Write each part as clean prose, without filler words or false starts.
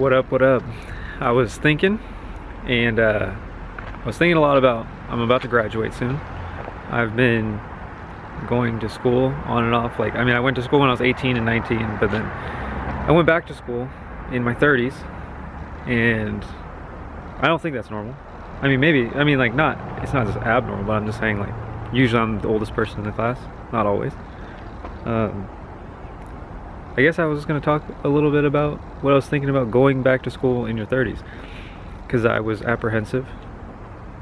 What up, what up? I was thinking, and I was thinking a lot about, I'm about to graduate soon. I've been going to school on and off, I went to school when I was 18 and 19, but then I went back to school in my 30s, and I don't think that's normal. It's not just abnormal, but I'm just saying, usually I'm the oldest person in the class, not always. I guess I was just going to talk a little bit about what I was thinking about going back to school in your 30s, because I was apprehensive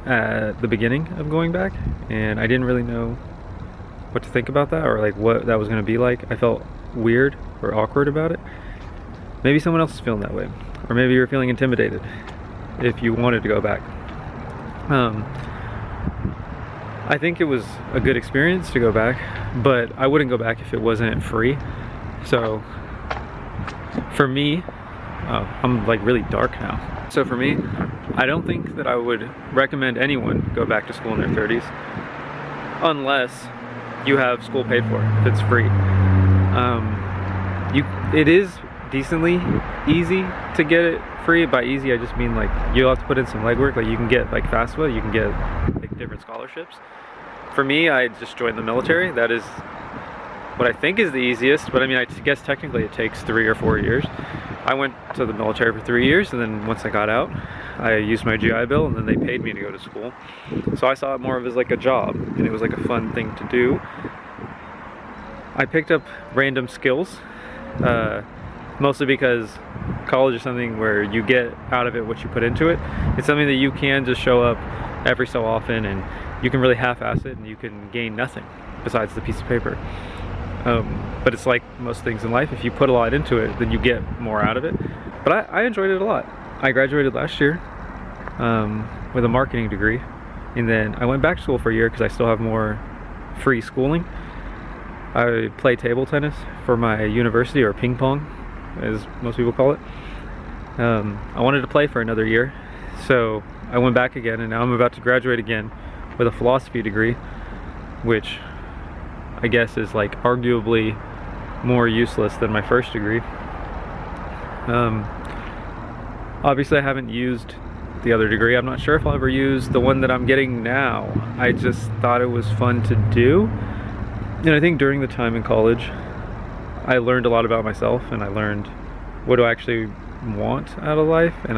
at the beginning of going back, and I didn't really know what to think about that, or what that was going to be like. I felt weird or awkward about it. Maybe someone else is feeling that way, or maybe you're feeling intimidated if you wanted to go back. I think it was a good experience to go back, but I wouldn't go back if it wasn't free. So for me, I'm really dark now. So for me, I don't think that I would recommend anyone go back to school in their 30s unless you have school paid for, if it's free. It is decently easy to get it free. By easy, I just mean you'll have to put in some legwork. You can get FAFSA, you can get different scholarships. For me, I just joined the military. That is what I think is the easiest, but I guess technically it takes 3 or 4 years. I went to the military for 3 years, and then once I got out, I used my GI Bill, and then they paid me to go to school. So I saw it more of as a job, and it was a fun thing to do. I picked up random skills, mostly because college is something where you get out of it what you put into it. It's something that you can just show up every so often, and you can really half-ass it, and you can gain nothing besides the piece of paper. But it's like most things in life, if you put a lot into it, then you get more out of it. But I enjoyed it a lot. I graduated last year with a marketing degree, and then I went back to school for a year because I still have more free schooling. I play table tennis for my university, or ping pong, as most people call it. I wanted to play for another year, so I went back again, and now I'm about to graduate again with a philosophy degree, which I guess is arguably more useless than my first degree. Obviously I haven't used the other degree. I'm not sure if I'll ever use the one that I'm getting now. I just thought it was fun to do. And I think during the time in college, I learned a lot about myself, and I learned what do I actually want out of life, and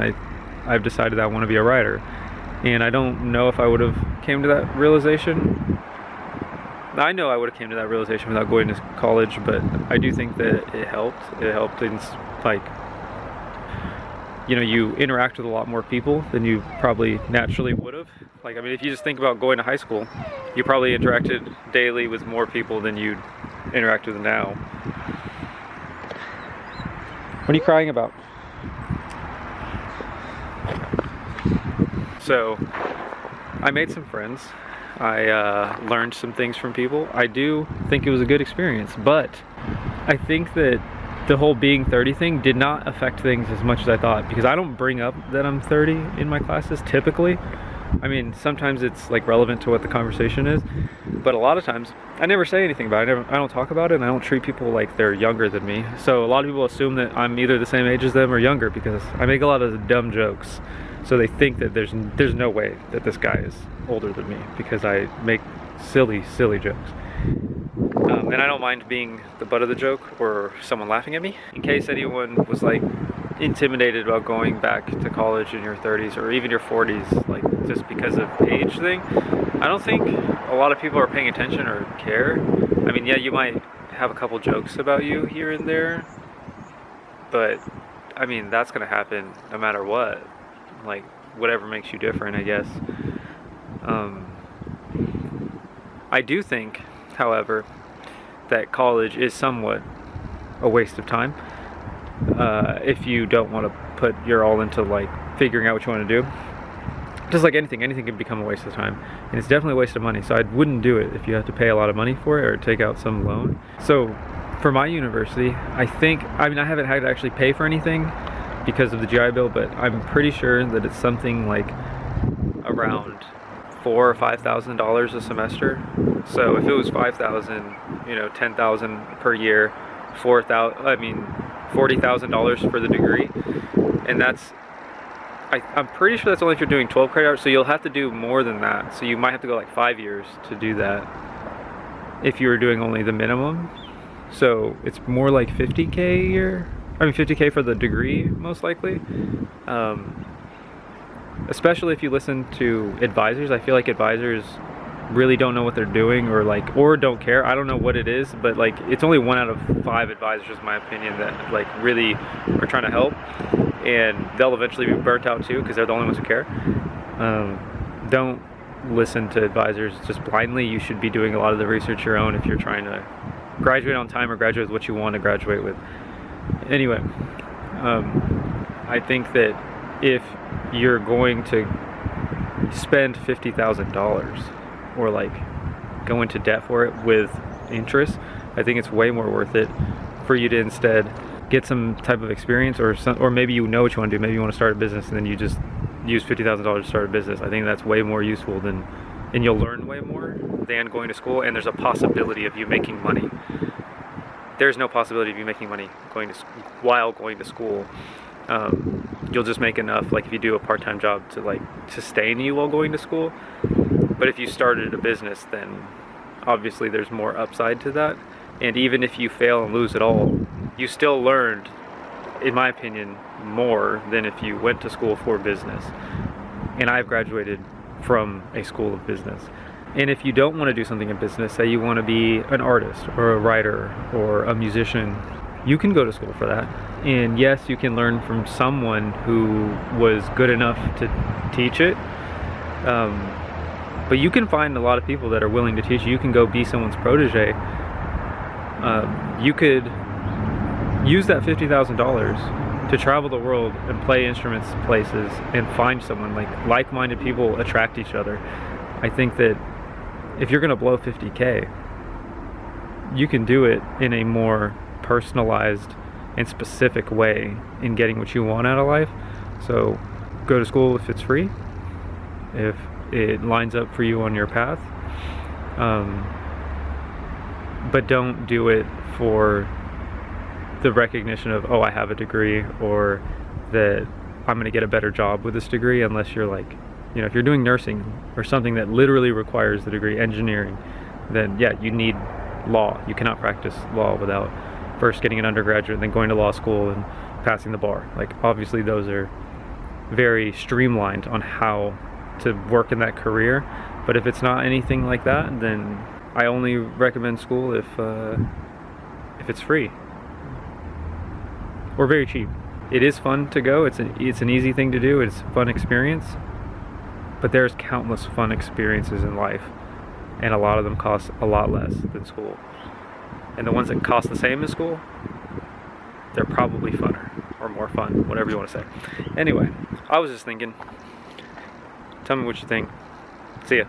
I've decided that I want to be a writer. And I don't know if I would have came to that realization. I know I would have came to that realization without going to college, but I do think that it helped. It helped in you interact with a lot more people than you probably naturally would have. If you just think about going to high school, you probably interacted daily with more people than you'd interact with now. What are you crying about? So, I made some friends. I learned some things from people. I do think it was a good experience, but I think that the whole being 30 thing did not affect things as much as I thought, because I don't bring up that I'm 30 in my classes typically. Sometimes it's relevant to what the conversation is, but a lot of times I never say anything about it. I don't talk about it, and I don't treat people like they're younger than me. So a lot of people assume that I'm either the same age as them or younger, because I make a lot of dumb jokes. So they think that there's no way that this guy is older than me, because I make silly jokes. And I don't mind being the butt of the joke or someone laughing at me. In case anyone was intimidated about going back to college in your 30s or even your 40s, just because of age thing, I don't think a lot of people are paying attention or care. Yeah, you might have a couple jokes about you here and there, but that's gonna happen no matter what. Whatever makes you different, I guess. I do think, however, that college is somewhat a waste of time if you don't want to put your all into figuring out what you want to do. Just like anything can become a waste of time, and it's definitely a waste of money. So I wouldn't do it if you have to pay a lot of money for it or take out some loan. So for my university, I haven't had to actually pay for anything because of the GI Bill, but I'm pretty sure that it's something around $4,000 or $5,000 a semester. So if it was $5,000, $10,000 per year, $40,000 for the degree, and I'm pretty sure that's only if you're doing 12 credit hours, so you'll have to do more than that. So you might have to go like 5 years to do that if you were doing only the minimum. So it's more like 50K a year. I mean 50K for the degree, most likely. Especially if you listen to advisors. I feel like advisors really don't know what they're doing, or don't care. I don't know what it is, but like it's only 1 out of 5 advisors, in my opinion, that like really are trying to help, and they'll eventually be burnt out too because they're the only ones who care. Don't listen to advisors just blindly. You should be doing a lot of the research your own if you're trying to graduate on time or graduate with what you want to graduate with. Anyway, I think that if you're going to spend $50,000 or like go into debt for it with interest, I think it's way more worth it for you to instead get some type of experience, or maybe you know what you want to do. Maybe you want to start a business and then you just use $50,000 to start a business. I think that's way more useful and you'll learn way more than going to school, and there's a possibility of you making money. There's no possibility of you making money while going to school. You'll just make enough, like if you do a part-time job, to like sustain you while going to school. But if you started a business, then obviously there's more upside to that. And even if you fail and lose it all, you still learned, in my opinion, more than if you went to school for business. And I've graduated from a school of business. And if you don't want to do something in business, say you want to be an artist or a writer or a musician, you can go to school for that. And yes, you can learn from someone who was good enough to teach it. But you can find a lot of people that are willing to teach you. You can go be someone's protege. You could use that $50,000 to travel the world and play instruments places and find someone. Like-minded people attract each other. I think that if you're gonna blow 50K, you can do it in a more personalized and specific way in getting what you want out of life. So go to school if it's free, if it lines up for you on your path, but don't do it for the recognition of, oh, I have a degree, or that I'm going to get a better job with this degree, unless you're like, if you're doing nursing or something that literally requires the degree, engineering, then yeah, you need law. You cannot practice law without first getting an undergraduate and then going to law school and passing the bar. Like, obviously those are very streamlined on how to work in that career, but if it's not anything like that, then I only recommend school if it's free or very cheap. It is fun to go. It's an easy thing to do. It's a fun experience, but there's countless fun experiences in life, and a lot of them cost a lot less than school. And the ones that cost the same as school, they're probably funner or more fun, whatever you want to say. Anyway, I was just thinking. Tell me what you think. See ya.